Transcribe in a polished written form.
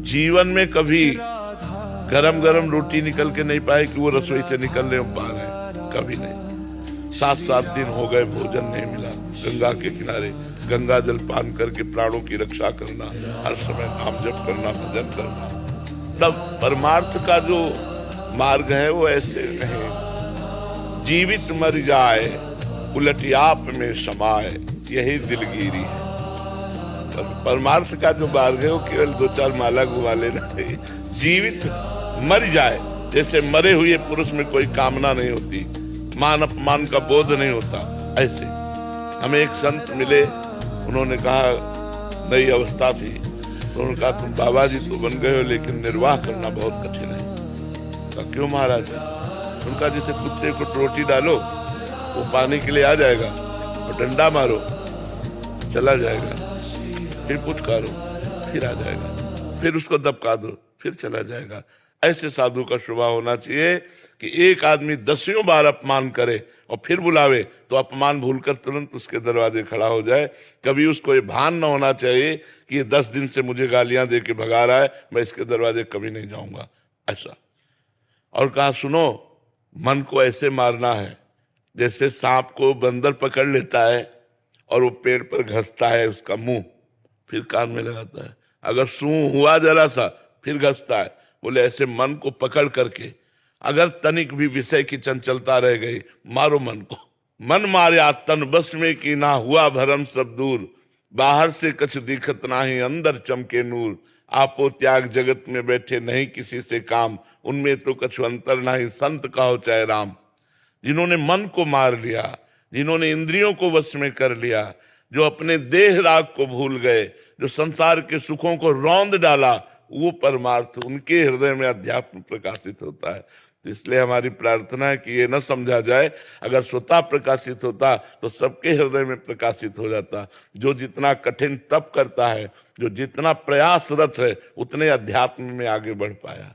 जीवन में कभी गरम गरम रोटी निकल के नहीं पाए कि वो रसोई से निकलने पा रहे, कभी नहीं। 7-7 दिन हो गए, भोजन नहीं मिला। गंगा के किनारे गंगा जल पान करके प्राणों की रक्षा करना, हर समय नाम जप करना, भजन करना। तब परमार्थ का जो मार्ग है वो ऐसे नहीं, जीवित मर जाए उलट आप में समाए, यही दिलगिरी है। परमार्थ का जो मार्ग है वो केवल 2-4 माला घुमा लेना है। जीवित मर जाए, जैसे मरे हुए पुरुष में कोई कामना नहीं होती, मान अपमान का बोध नहीं होता, ऐसे। हमें एक संत मिले, उन्होंने कहा, नई अवस्था थी, उन्होंने कहा तुम बाबा जी तो बन गए हो लेकिन निर्वाह करना बहुत कठिन है। कहा क्यों महाराज? उनका जैसे कुत्ते को रोटी डालो वो पाने के लिए आ जाएगा, और डंडा मारो चला जाएगा, फिर पुचकारो फिर आ जाएगा, फिर उसको दबका दो फिर चला जाएगा। ऐसे साधु का स्वभाव होना चाहिए कि एक आदमी 10 बार अपमान करे और फिर बुलावे तो अपमान भूलकर तुरंत उसके दरवाजे खड़ा हो जाए। कभी उसको ये भान न होना चाहिए कि ये 10 दिन से मुझे गालियां दे के भगा रहा है, मैं इसके दरवाजे कभी नहीं जाऊंगा, ऐसा। और कहा सुनो, मन को ऐसे मारना है जैसे सांप को बंदर पकड़ लेता है और वो पेड़ पर घसता है उसका मुंह, फिर कान में लगाता है, अगर सूं हुआ जरा सा फिर घसता है। बोले ऐसे मन को पकड़ करके अगर तनिक भी विषय की चंचलता रह गई, मारो मन को। मन मार्या तन बस में कि ना हुआ भरम सब दूर, बाहर से कछ दिखत नाही अंदर चमके नूर। आपो त्याग जगत में बैठे नहीं किसी से काम, उनमें तो कछु अंतर नहीं संत कहो चाहे राम। जिन्होंने मन को मार लिया, जिन्होंने इंद्रियों को वश में कर लिया, जो अपने देह राग को भूल गए, जो संसार के सुखों को रौंद डाला, वो परमार्थ उनके हृदय में अध्यात्म प्रकाशित होता है। तो इसलिए हमारी प्रार्थना है कि ये न समझा जाए, अगर स्वतः प्रकाशित होता तो सबके हृदय में प्रकाशित हो जाता। जो जितना कठिन तप करता है, जो जितना प्रयासरत है, उतने अध्यात्म में आगे बढ़ पाया।